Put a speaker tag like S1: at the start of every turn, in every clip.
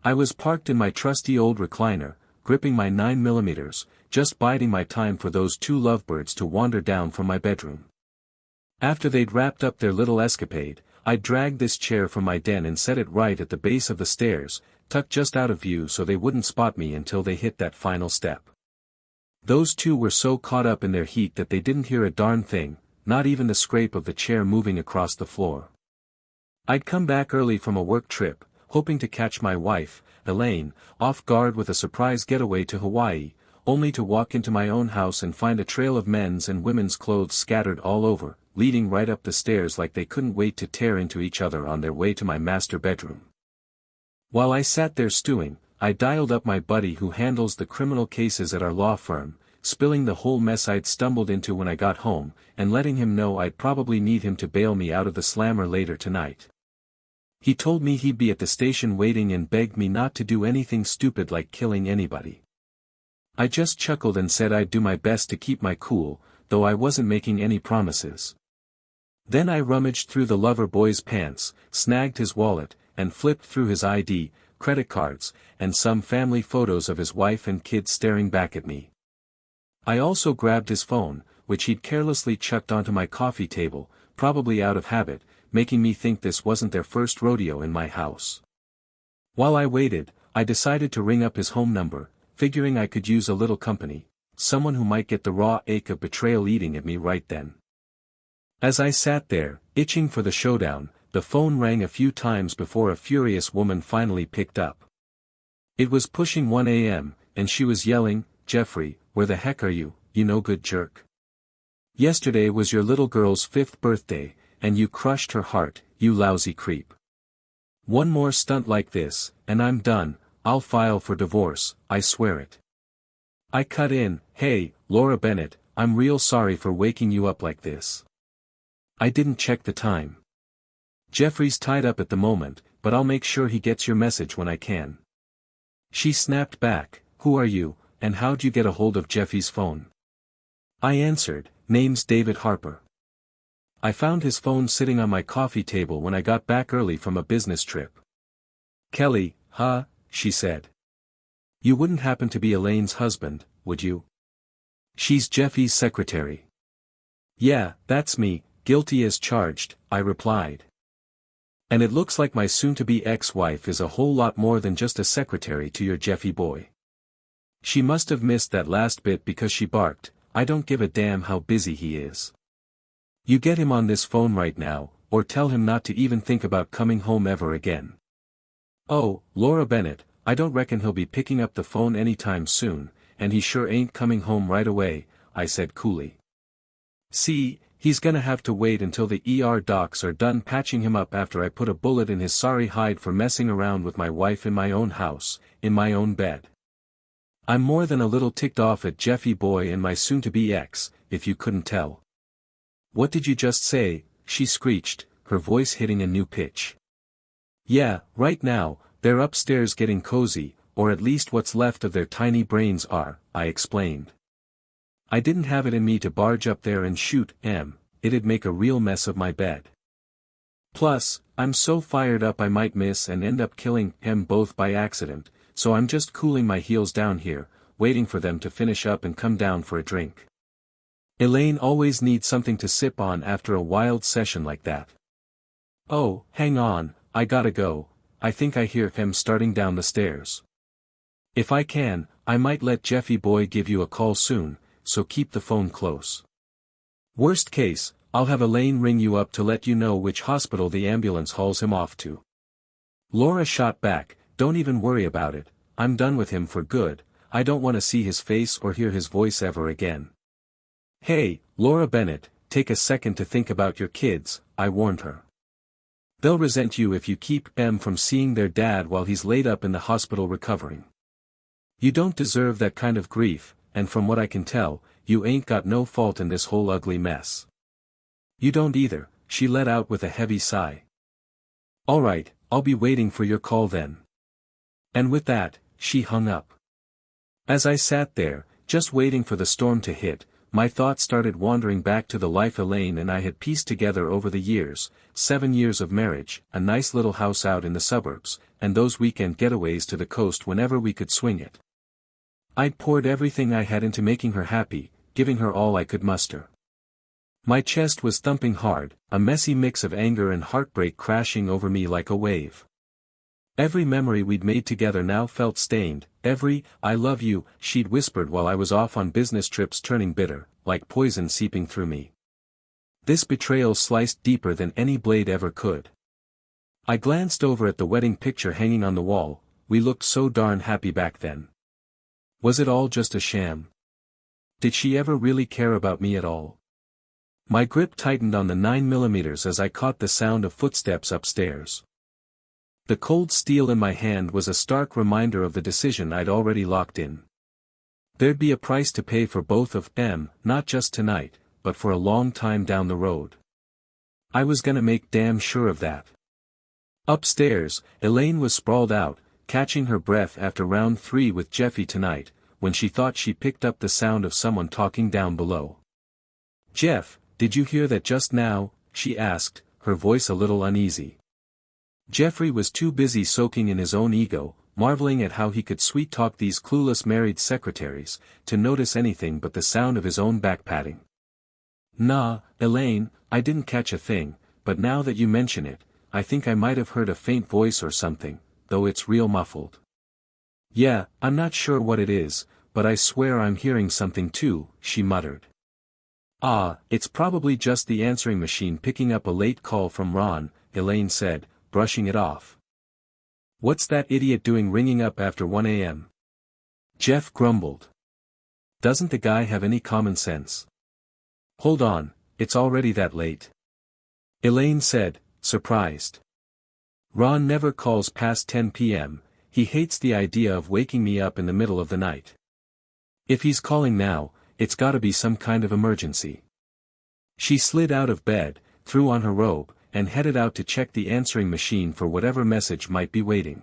S1: I was parked in my trusty old recliner, gripping my 9mm, just biding my time for those two lovebirds to wander down from my bedroom. After they'd wrapped up their little escapade, I dragged this chair from my den and set it right at the base of the stairs, tucked just out of view so they wouldn't spot me until they hit that final step. Those two were so caught up in their heat that they didn't hear a darn thing, not even the scrape of the chair moving across the floor. I'd come back early from a work trip, hoping to catch my wife, Elaine, off guard with a surprise getaway to Hawaii, only to walk into my own house and find a trail of men's and women's clothes scattered all over, leading right up the stairs like they couldn't wait to tear into each other on their way to my master bedroom. While I sat there stewing, I dialed up my buddy who handles the criminal cases at our law firm, spilling the whole mess I'd stumbled into when I got home, and letting him know I'd probably need him to bail me out of the slammer later tonight. He told me he'd be at the station waiting and begged me not to do anything stupid like killing anybody. I just chuckled and said I'd do my best to keep my cool, though I wasn't making any promises. Then I rummaged through the lover boy's pants, snagged his wallet, and flipped through his ID, credit cards, and some family photos of his wife and kids staring back at me. I also grabbed his phone, which he'd carelessly chucked onto my coffee table, probably out of habit, making me think this wasn't their first rodeo in my house. While I waited, I decided to ring up his home number, figuring I could use a little company, someone who might get the raw ache of betrayal eating at me right then. As I sat there, itching for the showdown, the phone rang a few times before a furious woman finally picked up. It was pushing 1 a.m., and she was yelling, "Jeffrey, where the heck are you, you no good jerk? Yesterday was your little girl's 5th birthday, and you crushed her heart, you lousy creep. One more stunt like this, and I'm done, I'll file for divorce, I swear it." I cut in, "Hey, Laura Bennett, I'm real sorry for waking you up like this. I didn't check the time. Jeffrey's tied up at the moment, but I'll make sure he gets your message when I can." She snapped back, "Who are you, and how'd you get a hold of Jeffy's phone?" I answered, "Name's David Harper. I found his phone sitting on my coffee table when I got back early from a business trip." "Kelly, huh?" she said. "You wouldn't happen to be Elaine's husband, would you?" "She's Jeffy's secretary." "Yeah, that's me, guilty as charged," I replied. "And it looks like my soon-to-be ex-wife is a whole lot more than just a secretary to your Jeffy boy." She must have missed that last bit because she barked, "I don't give a damn how busy he is. You get him on this phone right now, or tell him not to even think about coming home ever again." "Oh, Laura Bennett, I don't reckon he'll be picking up the phone anytime soon, and he sure ain't coming home right away," I said coolly. "See, he's gonna have to wait until the ER docs are done patching him up after I put a bullet in his sorry hide for messing around with my wife in my own house, in my own bed. I'm more than a little ticked off at Jeffy boy and my soon-to-be ex, if you couldn't tell." "What did you just say?" she screeched, her voice hitting a new pitch. "Yeah, right now, they're upstairs getting cozy, or at least what's left of their tiny brains are," I explained. I didn't have it in me to barge up there and shoot M, it'd make a real mess of my bed. Plus, I'm so fired up I might miss and end up killing M both by accident, so I'm just cooling my heels down here, waiting for them to finish up and come down for a drink. Elaine always needs something to sip on after a wild session like that. "Oh, hang on, I gotta go, I think I hear him starting down the stairs. If I can, I might let Jeffy boy give you a call soon, so keep the phone close. Worst case, I'll have Elaine ring you up to let you know which hospital the ambulance hauls him off to." Laura shot back, "Don't even worry about it, I'm done with him for good, I don't want to see his face or hear his voice ever again." "Hey, Laura Bennett, take a second to think about your kids," I warned her. "They'll resent you if you keep M from seeing their dad while he's laid up in the hospital recovering. You don't deserve that kind of grief, and from what I can tell, you ain't got no fault in this whole ugly mess." "You don't either," she let out with a heavy sigh. "Alright, I'll be waiting for your call then." And with that, she hung up. As I sat there, just waiting for the storm to hit, my thoughts started wandering back to the life Elaine and I had pieced together over the years, 7 years of marriage, a nice little house out in the suburbs, and those weekend getaways to the coast whenever we could swing it. I'd poured everything I had into making her happy, giving her all I could muster. My chest was thumping hard, a messy mix of anger and heartbreak crashing over me like a wave. Every memory we'd made together now felt stained, every, "I love you," she'd whispered while I was off on business trips turning bitter, like poison seeping through me. This betrayal sliced deeper than any blade ever could. I glanced over at the wedding picture hanging on the wall, we looked so darn happy back then. Was it all just a sham? Did she ever really care about me at all? My grip tightened on the 9mm as I caught the sound of footsteps upstairs. The cold steel in my hand was a stark reminder of the decision I'd already locked in. There'd be a price to pay for both of them, not just tonight, but for a long time down the road. I was gonna make damn sure of that. Upstairs, Elaine was sprawled out, catching her breath after round 3 with Jeffy tonight, when she thought she picked up the sound of someone talking down below. "Jeff, did you hear that just now?" she asked, her voice a little uneasy. Jeffrey was too busy soaking in his own ego, marveling at how he could sweet-talk these clueless married secretaries, to notice anything but the sound of his own back-patting. "Nah, Elaine, I didn't catch a thing, but now that you mention it, I think I might have heard a faint voice or something, though it's real muffled." "Yeah, I'm not sure what it is, but I swear I'm hearing something too," she muttered. "Ah, it's probably just the answering machine picking up a late call from Ron," Elaine said, brushing it off. "What's that idiot doing ringing up after 1 a.m.? Jeff grumbled. "Doesn't the guy have any common sense?" "Hold on, it's already that late," Elaine said, surprised. "Ron never calls past 10 p.m., he hates the idea of waking me up in the middle of the night. If he's calling now, it's gotta be some kind of emergency." She slid out of bed, threw on her robe, and headed out to check the answering machine for whatever message might be waiting.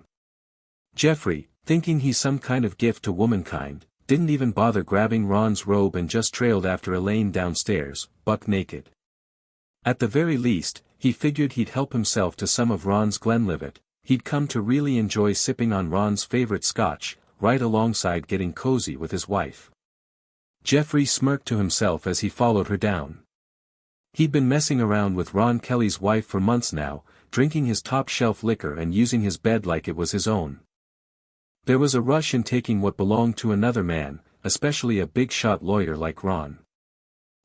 S1: Jeffrey, thinking he's some kind of gift to womankind, didn't even bother grabbing Ron's robe and just trailed after Elaine downstairs, buck naked. At the very least, he figured he'd help himself to some of Ron's Glenlivet. He'd come to really enjoy sipping on Ron's favorite scotch, right alongside getting cozy with his wife. Jeffrey smirked to himself as he followed her down. He'd been messing around with Ron Kelly's wife for months now, drinking his top-shelf liquor and using his bed like it was his own. There was a rush in taking what belonged to another man, especially a big-shot lawyer like Ron.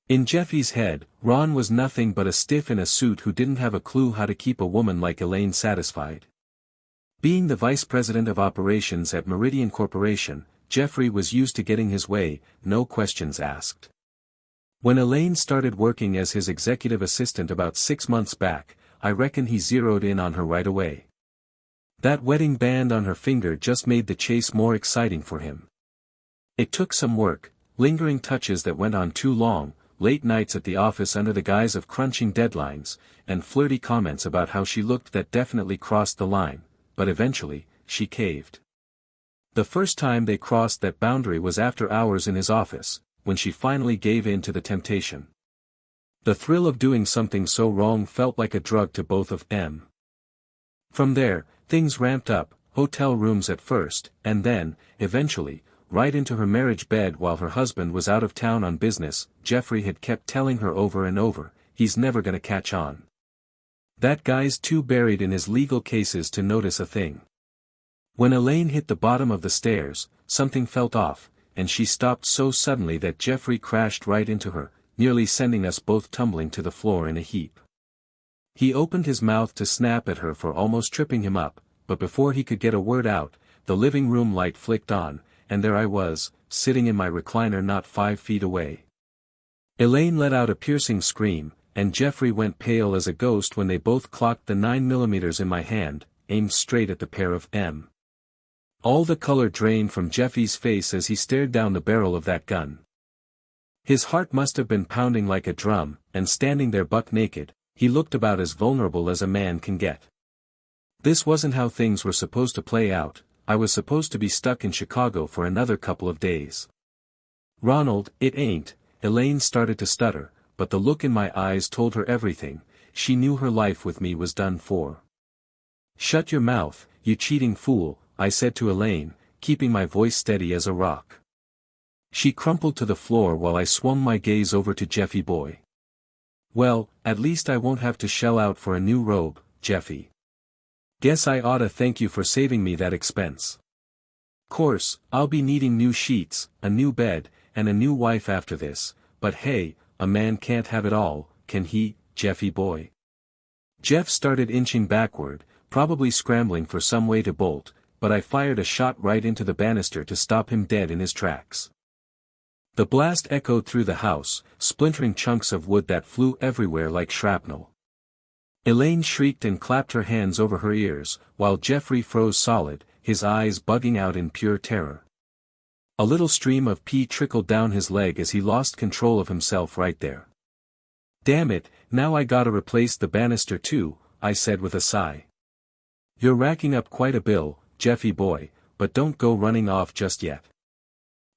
S1: In Jeffy's head, Ron was nothing but a stiff in a suit who didn't have a clue how to keep a woman like Elaine satisfied. Being the vice president of operations at Meridian Corporation, Jeffrey was used to getting his way, no questions asked. When Elaine started working as his executive assistant about 6 months back, I reckon he zeroed in on her right away. That wedding band on her finger just made the chase more exciting for him. It took some work, lingering touches that went on too long, late nights at the office under the guise of crunching deadlines, and flirty comments about how she looked that definitely crossed the line, but eventually, she caved. The first time they crossed that boundary was after hours in his office, when she finally gave in to the temptation. The thrill of doing something so wrong felt like a drug to both of them. From there, things ramped up, hotel rooms at first, and then, eventually, right into her marriage bed while her husband was out of town on business. Jeffrey had kept telling her over and over, he's never gonna catch on. That guy's too buried in his legal cases to notice a thing. When Elaine hit the bottom of the stairs, something felt off, and she stopped so suddenly that Jeffrey crashed right into her, nearly sending us both tumbling to the floor in a heap. He opened his mouth to snap at her for almost tripping him up, but before he could get a word out, the living room light flicked on, and there I was, sitting in my recliner not 5 feet away. Elaine let out a piercing scream, and Jeffrey went pale as a ghost when they both clocked the 9mm in my hand, aimed straight at the pair of them. All the color drained from Jeffy's face as he stared down the barrel of that gun. His heart must have been pounding like a drum, and standing there buck naked, he looked about as vulnerable as a man can get. This wasn't how things were supposed to play out. I was supposed to be stuck in Chicago for another couple of days. "Ronald, it ain't," Elaine started to stutter, but the look in my eyes told her everything. She knew her life with me was done for. "Shut your mouth, you cheating fool," I said to Elaine, keeping my voice steady as a rock. She crumpled to the floor while I swung my gaze over to Jeffy boy. "Well, at least I won't have to shell out for a new robe, Jeffy. Guess I oughta thank you for saving me that expense. Course, I'll be needing new sheets, a new bed, and a new wife after this, but hey, a man can't have it all, can he, Jeffy boy?" Jeff started inching backward, probably scrambling for some way to bolt, but I fired a shot right into the banister to stop him dead in his tracks. The blast echoed through the house, splintering chunks of wood that flew everywhere like shrapnel. Elaine shrieked and clapped her hands over her ears, while Jeffrey froze solid, his eyes bugging out in pure terror. A little stream of pee trickled down his leg as he lost control of himself right there. "Damn it, now I gotta replace the banister too," I said with a sigh. "You're racking up quite a bill, Jeffy boy, but don't go running off just yet.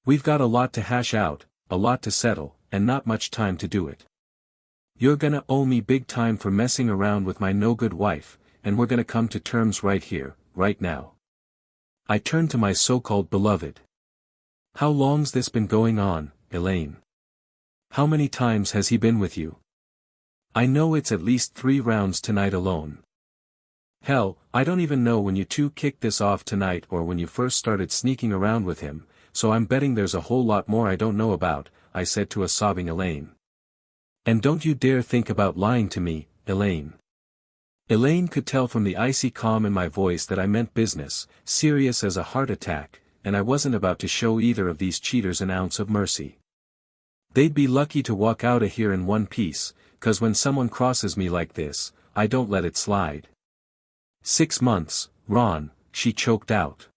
S1: We've got a lot to hash out, a lot to settle, and not much time to do it. You're gonna owe me big time for messing around with my no-good wife, and we're gonna come to terms right here, right now." I turned to my so-called beloved. "How long's this been going on, Elaine? How many times has he been with you? I know it's at least 3 rounds tonight alone. Hell, I don't even know when you two kicked this off tonight or when you first started sneaking around with him, so I'm betting there's a whole lot more I don't know about," I said to a sobbing Elaine. "And don't you dare think about lying to me, Elaine." Elaine could tell from the icy calm in my voice that I meant business, serious as a heart attack, and I wasn't about to show either of these cheaters an ounce of mercy. They'd be lucky to walk out of here in one piece, 'cause when someone crosses me like this, I don't let it slide. 6 months, Ron," she choked out.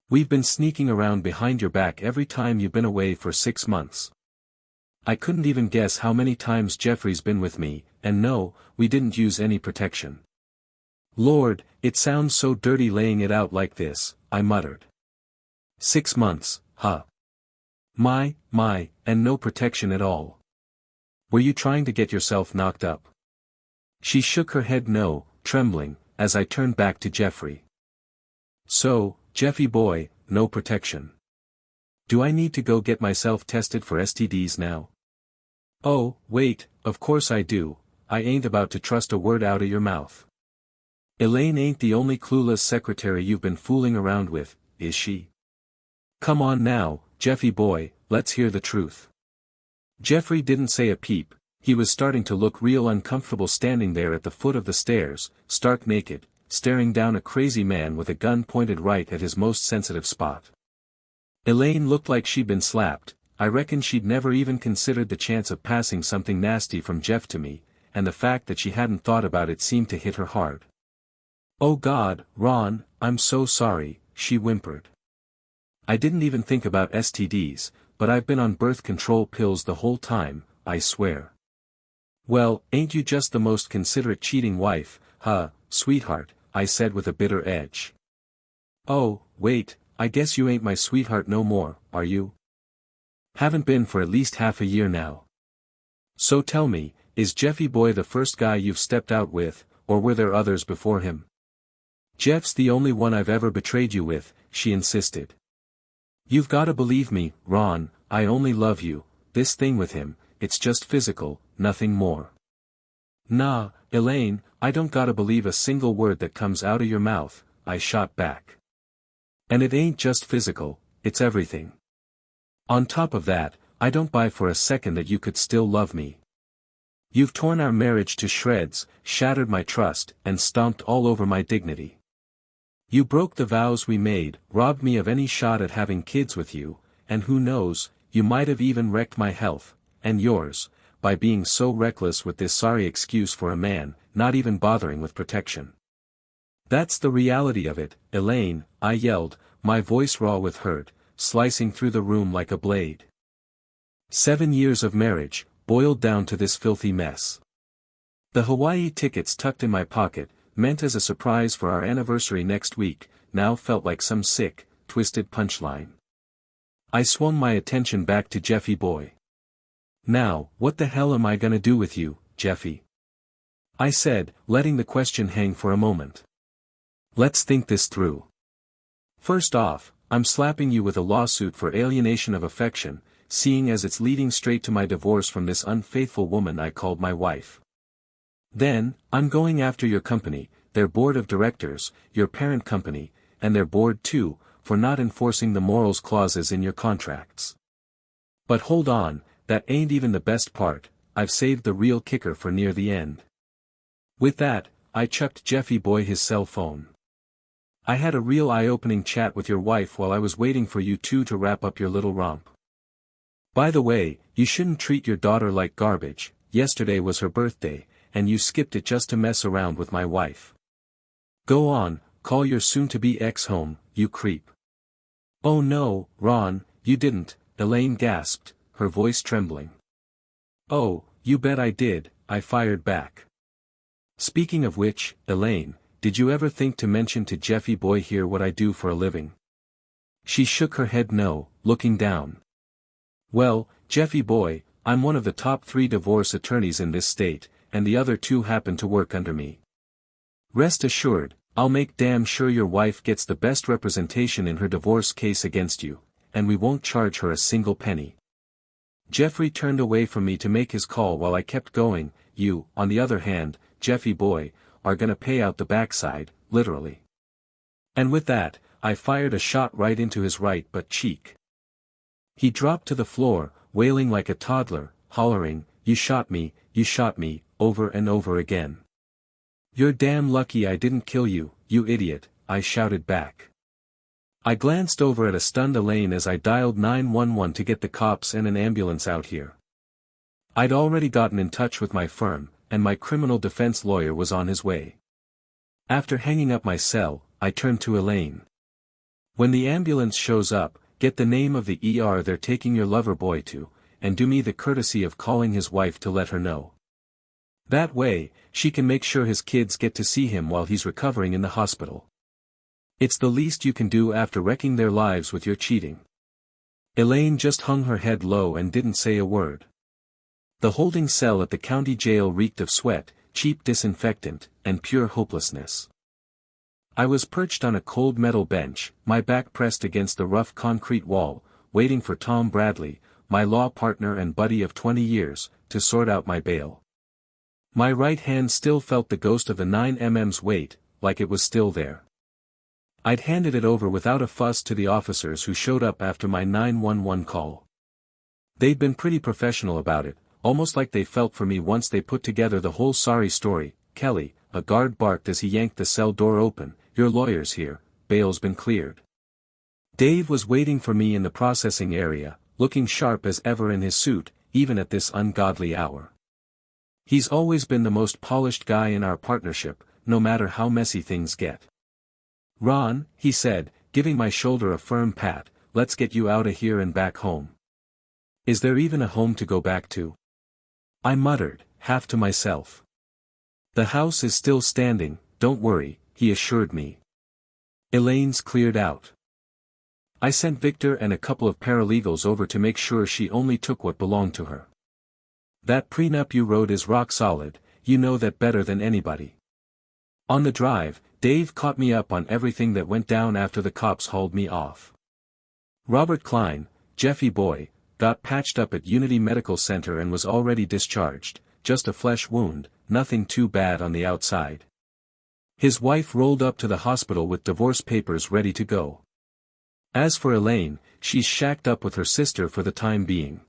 S1: "We've been sneaking around behind your back every time you've been away for 6 months. I couldn't even guess how many times Jeffrey's been with me, and no, we didn't use any protection." "Lord, it sounds so dirty laying it out like this," I muttered. 6 months, huh? My, and no protection at all. Were you trying to get yourself knocked up?" She shook her head no, trembling, as I turned back to Jeffrey. "So, Jeffy boy, no protection. Do I need to go get myself tested for STDs now?" "Oh, wait, of course I do, I ain't about to trust a word out of your mouth. Elaine ain't the only clueless secretary you've been fooling around with, is she? Come on now, Jeffy boy, let's hear the truth." Jeffrey didn't say a peep. He was starting to look real uncomfortable standing there at the foot of the stairs, stark naked, staring down a crazy man with a gun pointed right at his most sensitive spot. Elaine looked like she'd been slapped. I reckon she'd never even considered the chance of passing something nasty from Jeff to me, and the fact that she hadn't thought about it seemed to hit her hard. "Oh God, Ron, I'm so sorry," she whimpered. "I didn't even think about STDs, but I've been on birth control pills the whole time, I swear." "Well, ain't you just the most considerate cheating wife, huh, sweetheart," I said with a bitter edge. "Oh, wait, I guess you ain't my sweetheart no more, are you?" "Haven't been for at least half a year now." "So tell me, is Jeffy boy the first guy you've stepped out with, or were there others before him?" "Jeff's the only one I've ever betrayed you with," she insisted. "You've gotta believe me, Ron, I only love you. This thing with him, it's just physical, nothing more." "Nah, Elaine, I don't gotta believe a single word that comes out of your mouth," I shot back. "And it ain't just physical, it's everything. On top of that, I don't buy for a second that you could still love me. You've torn our marriage to shreds, shattered my trust, and stomped all over my dignity. You broke the vows we made, robbed me of any shot at having kids with you, and who knows, you might have even wrecked my health, and yours, by being so reckless with this sorry excuse for a man, not even bothering with protection. That's the reality of it, Elaine," I yelled, my voice raw with hurt, slicing through the room like a blade. 7 years of marriage, boiled down to this filthy mess. The Hawaii tickets tucked in my pocket, meant as a surprise for our anniversary next week, now felt like some sick, twisted punchline. I swung my attention back to Jeffy boy. Now, what the hell am I gonna do with you, Jeffy? I said, letting the question hang for a moment. Let's think this through. First off, I'm slapping you with a lawsuit for alienation of affection, seeing as it's leading straight to my divorce from this unfaithful woman I called my wife. Then, I'm going after your company, their board of directors, your parent company, and their board too, for not enforcing the morals clauses in your contracts. But hold on, that ain't even the best part, I've saved the real kicker for near the end. With that, I chucked Jeffy boy his cell phone. I had a real eye-opening chat with your wife while I was waiting for you two to wrap up your little romp. By the way, you shouldn't treat your daughter like garbage. Yesterday was her birthday, and you skipped it just to mess around with my wife. Go on, call your soon-to-be ex home, you creep. Oh no, Ron, you didn't, Elaine gasped, her voice trembling. Oh, you bet I did, I fired back. Speaking of which, Elaine, did you ever think to mention to Jeffy boy here what I do for a living? She shook her head no, looking down. Well, Jeffy boy, I'm one of the top 3 divorce attorneys in this state, and the other 2 happen to work under me. Rest assured, I'll make damn sure your wife gets the best representation in her divorce case against you, and we won't charge her a single penny. Jeffrey turned away from me to make his call while I kept going. You, on the other hand, Jeffy boy, are gonna pay out the backside, literally. And with that, I fired a shot right into his right butt cheek. He dropped to the floor, wailing like a toddler, hollering, you shot me, over and over again. You're damn lucky I didn't kill you, you idiot, I shouted back. I glanced over at a stunned Elaine as I dialed 911 to get the cops and an ambulance out here. I'd already gotten in touch with my firm, and my criminal defense lawyer was on his way. After hanging up my cell, I turned to Elaine. When the ambulance shows up, get the name of the ER they're taking your lover boy to, and do me the courtesy of calling his wife to let her know. That way, she can make sure his kids get to see him while he's recovering in the hospital. It's the least you can do after wrecking their lives with your cheating. Elaine just hung her head low and didn't say a word. The holding cell at the county jail reeked of sweat, cheap disinfectant, and pure hopelessness. I was perched on a cold metal bench, my back pressed against the rough concrete wall, waiting for Tom Bradley, my law partner and buddy of 20 years, to sort out my bail. My right hand still felt the ghost of the 9mm's weight, like it was still there. I'd handed it over without a fuss to the officers who showed up after my 911 call. They'd been pretty professional about it, almost like they felt for me once they put together the whole sorry story. Kelly, a guard barked as he yanked the cell door open, your lawyer's here, bail's been cleared. Dave was waiting for me in the processing area, looking sharp as ever in his suit, even at this ungodly hour. He's always been the most polished guy in our partnership, no matter how messy things get. Ron, he said, giving my shoulder a firm pat, let's get you out of here and back home. Is there even a home to go back to? I muttered, half to myself. The house is still standing, don't worry, he assured me. Elaine's cleared out. I sent Victor and a couple of paralegals over to make sure she only took what belonged to her. That prenup you wrote is rock solid, you know that better than anybody. On the drive, Dave caught me up on everything that went down after the cops hauled me off. Robert Klein, Jeffy boy, got patched up at Unity Medical Center and was already discharged, just a flesh wound, nothing too bad on the outside. His wife rolled up to the hospital with divorce papers ready to go. As for Elaine, she's shacked up with her sister for the time being.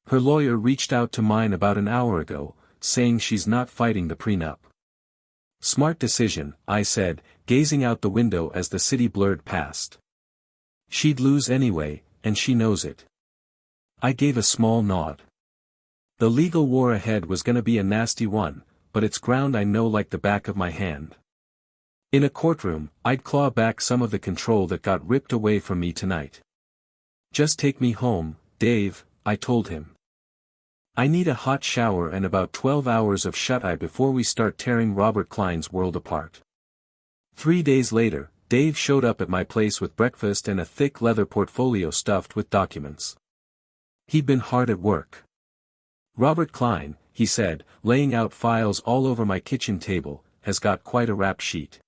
S1: Her lawyer reached out to mine about an hour ago, saying she's not fighting the prenup. Smart decision, I said, gazing out the window as the city blurred past. She'd lose anyway, and she knows it. I gave a small nod. The legal war ahead was gonna be a nasty one, but it's ground I know like the back of my hand. In a courtroom, I'd claw back some of the control that got ripped away from me tonight. Just take me home, Dave, I told him. I need a hot shower and about 12 hours of shut-eye before we start tearing Robert Klein's world apart. 3 days later, Dave showed up at my place with breakfast and a thick leather portfolio stuffed with documents. He'd been hard at work. Robert Klein, he said, laying out files all over my kitchen table, has got quite a rap sheet.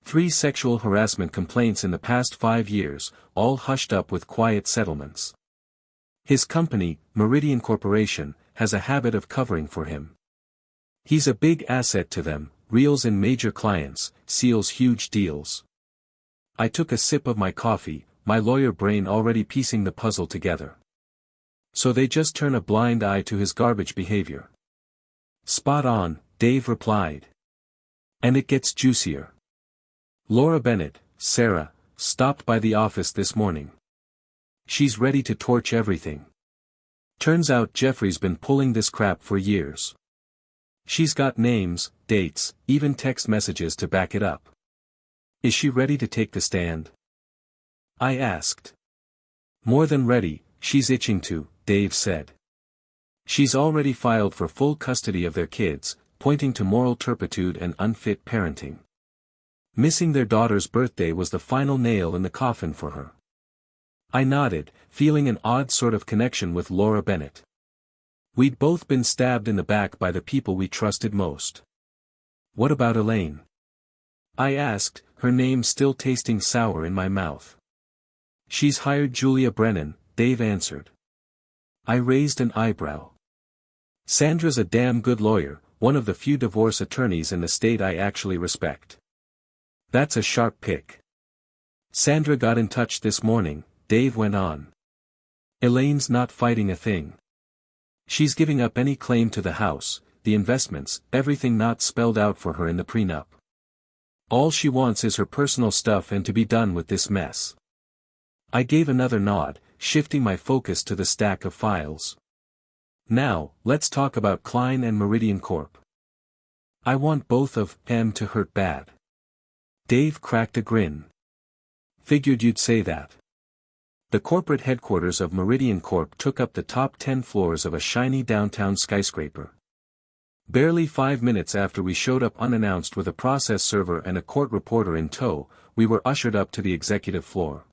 S1: 3 sexual harassment complaints in the past 5 years, all hushed up with quiet settlements. His company, Meridian Corporation, has a habit of covering for him. He's a big asset to them, reels in major clients, seals huge deals. I took a sip of my coffee, my lawyer brain already piecing the puzzle together. So they just turn a blind eye to his garbage behavior. Spot on, Dave replied. And it gets juicier. Laura Bennett, Sarah, stopped by the office this morning. She's ready to torch everything. Turns out Jeffrey's been pulling this crap for years. She's got names, dates, even text messages to back it up. Is she ready to take the stand? I asked. More than ready, she's itching to, Dave said. She's already filed for full custody of their kids, pointing to moral turpitude and unfit parenting. Missing their daughter's birthday was the final nail in the coffin for her. I nodded, feeling an odd sort of connection with Laura Bennett. We'd both been stabbed in the back by the people we trusted most. What about Elaine? I asked, her name still tasting sour in my mouth. She's hired Julia Brennan, Dave answered. I raised an eyebrow. Sandra's a damn good lawyer, one of the few divorce attorneys in the state I actually respect. That's a sharp pick. Sandra got in touch this morning, Dave went on. Elaine's not fighting a thing. She's giving up any claim to the house, the investments, everything not spelled out for her in the prenup. All she wants is her personal stuff and to be done with this mess. I gave another nod, shifting my focus to the stack of files. Now, let's talk about Klein and Meridian Corp. I want both of them to hurt bad. Dave cracked a grin. Figured you'd say that. The corporate headquarters of Meridian Corp took up the top 10 floors of a shiny downtown skyscraper. Barely 5 minutes after we showed up unannounced with a process server and a court reporter in tow, we were ushered up to the executive floor.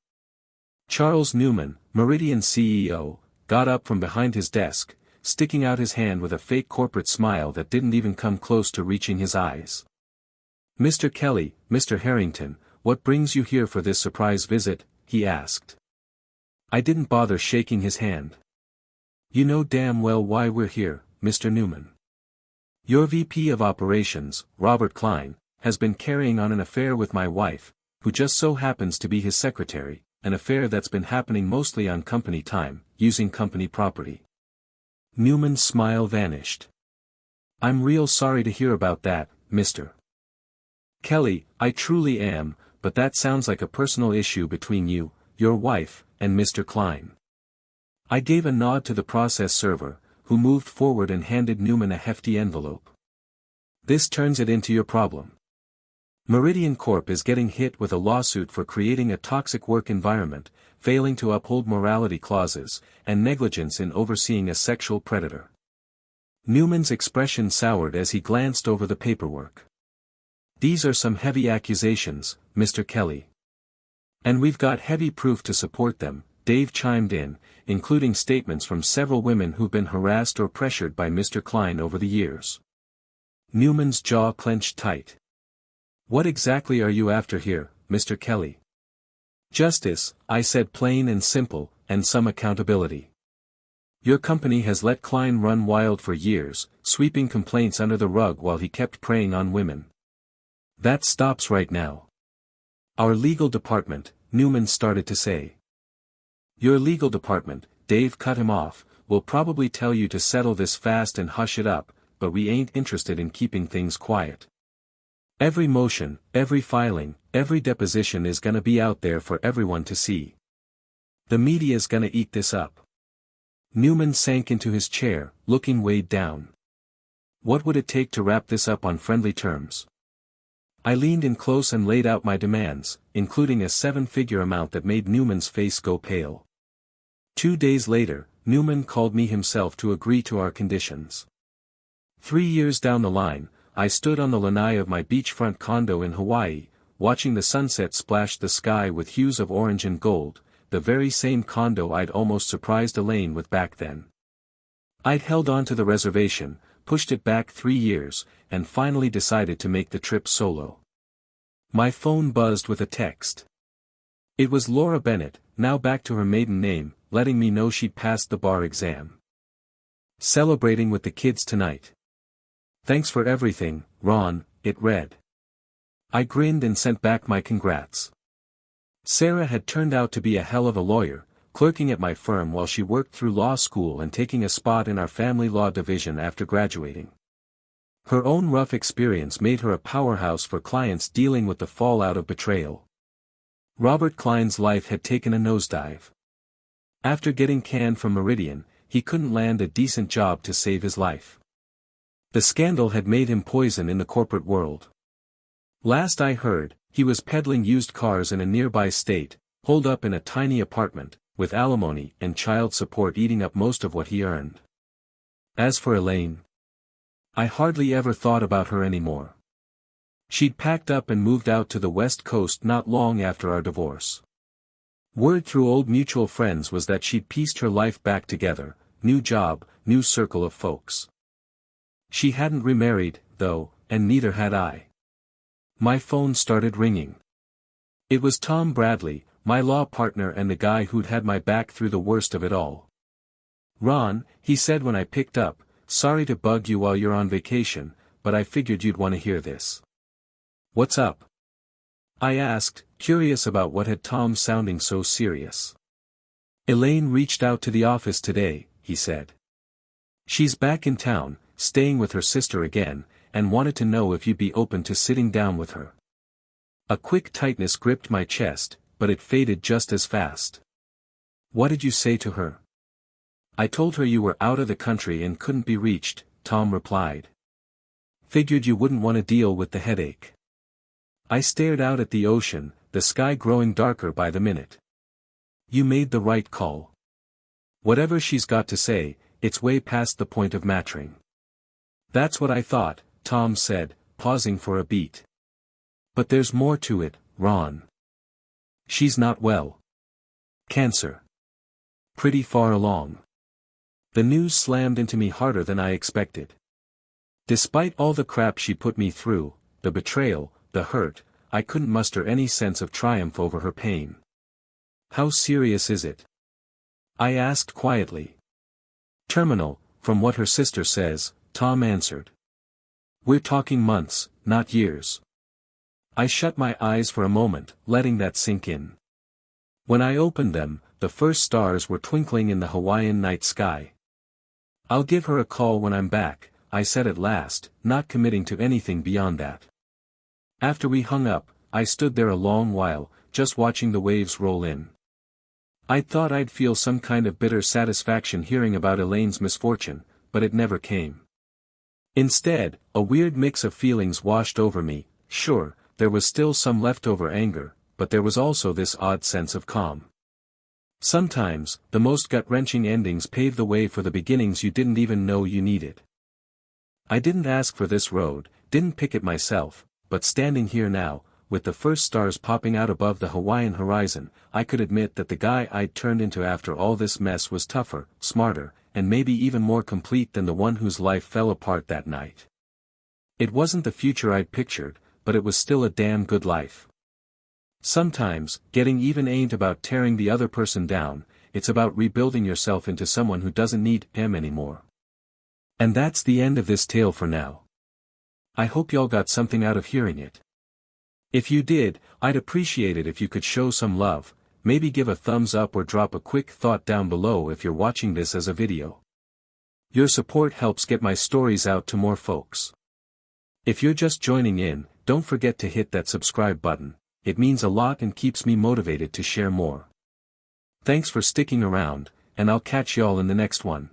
S1: Charles Newman, Meridian CEO, got up from behind his desk, sticking out his hand with a fake corporate smile that didn't even come close to reaching his eyes. Mr. Kelly, Mr. Harrington, what brings you here for this surprise visit? He asked. I didn't bother shaking his hand. You know damn well why we're here, Mr. Newman. Your VP of Operations, Robert Klein, has been carrying on an affair with my wife, who just so happens to be his secretary, an affair that's been happening mostly on company time, using company property. Newman's smile vanished. I'm real sorry to hear about that, Mr. Kelly. I truly am, but that sounds like a personal issue between you, your wife, and Mr. Klein. I gave a nod to the process server, who moved forward and handed Newman a hefty envelope. This turns it into your problem. Meridian Corp is getting hit with a lawsuit for creating a toxic work environment, failing to uphold morality clauses, and negligence in overseeing a sexual predator. Newman's expression soured as he glanced over the paperwork. These are some heavy accusations, Mr. Kelly. And we've got heavy proof to support them, Dave chimed in, including statements from several women who've been harassed or pressured by Mr. Klein over the years. Newman's jaw clenched tight. What exactly are you after here, Mr. Kelly? Justice, I said, plain and simple, and some accountability. Your company has let Klein run wild for years, sweeping complaints under the rug while he kept preying on women. That stops right now. Our legal department, Newman started to say. Your legal department, Dave cut him off, will probably tell you to settle this fast and hush it up, but we ain't interested in keeping things quiet. Every motion, every filing, every deposition is gonna be out there for everyone to see. The media's gonna eat this up. Newman sank into his chair, looking weighed down. What would it take to wrap this up on friendly terms? I leaned in close and laid out my demands, including a 7-figure amount that made Newman's face go pale. 2 days later, Newman called me himself to agree to our conditions. 3 years down the line, I stood on the lanai of my beachfront condo in Hawaii, watching the sunset splash the sky with hues of orange and gold, the very same condo I'd almost surprised Elaine with back then. I'd held on to the reservation, pushed it back 3 years, and finally decided to make the trip solo. My phone buzzed with a text. It was Laura Bennett, now back to her maiden name, letting me know she'd passed the bar exam. Celebrating with the kids tonight. Thanks for everything, Ron, it read. I grinned and sent back my congrats. Sarah had turned out to be a hell of a lawyer, clerking at my firm while she worked through law school and taking a spot in our family law division after graduating. Her own rough experience made her a powerhouse for clients dealing with the fallout of betrayal. Robert Klein's life had taken a nosedive. After getting canned from Meridian, he couldn't land a decent job to save his life. The scandal had made him poison in the corporate world. Last I heard, he was peddling used cars in a nearby state, holed up in a tiny apartment, with alimony and child support eating up most of what he earned. As for Elaine, I hardly ever thought about her anymore. She'd packed up and moved out to the West Coast not long after our divorce. Word through old mutual friends was that she'd pieced her life back together, new job, new circle of folks. She hadn't remarried, though, and neither had I. My phone started ringing. It was Tom Bradley, my law partner and the guy who'd had my back through the worst of it all. Ron, he said when I picked up, sorry to bug you while you're on vacation, but I figured you'd want to hear this. What's up? I asked, curious about what had Tom sounding so serious. Elaine reached out to the office today, he said. She's back in town, staying with her sister again, and wanted to know if you'd be open to sitting down with her. A quick tightness gripped my chest, but it faded just as fast. What did you say to her? I told her you were out of the country and couldn't be reached, Tom replied. Figured you wouldn't want to deal with the headache. I stared out at the ocean, the sky growing darker by the minute. You made the right call. Whatever she's got to say, it's way past the point of matching. That's what I thought, Tom said, pausing for a beat. But there's more to it, Ron. She's not well. Cancer. Pretty far along. The news slammed into me harder than I expected. Despite all the crap she put me through, the betrayal, the hurt, I couldn't muster any sense of triumph over her pain. How serious is it? I asked quietly. Terminal, from what her sister says, Tom answered. We're talking months, not years. I shut my eyes for a moment, letting that sink in. When I opened them, the first stars were twinkling in the Hawaiian night sky. I'll give her a call when I'm back, I said at last, not committing to anything beyond that. After we hung up, I stood there a long while, just watching the waves roll in. I thought I'd feel some kind of bitter satisfaction hearing about Elaine's misfortune, but it never came. Instead, a weird mix of feelings washed over me. Sure, there was still some leftover anger, but there was also this odd sense of calm. Sometimes, the most gut-wrenching endings pave the way for the beginnings you didn't even know you needed. I didn't ask for this road, didn't pick it myself, but standing here now, with the first stars popping out above the Hawaiian horizon, I could admit that the guy I'd turned into after all this mess was tougher, smarter, and maybe even more complete than the one whose life fell apart that night. It wasn't the future I'd pictured, but it was still a damn good life. Sometimes, getting even ain't about tearing the other person down, it's about rebuilding yourself into someone who doesn't need him anymore. And that's the end of this tale for now. I hope y'all got something out of hearing it. If you did, I'd appreciate it if you could show some love, maybe give a thumbs up or drop a quick thought down below if you're watching this as a video. Your support helps get my stories out to more folks. If you're just joining in, don't forget to hit that subscribe button, it means a lot and keeps me motivated to share more. Thanks for sticking around, and I'll catch y'all in the next one.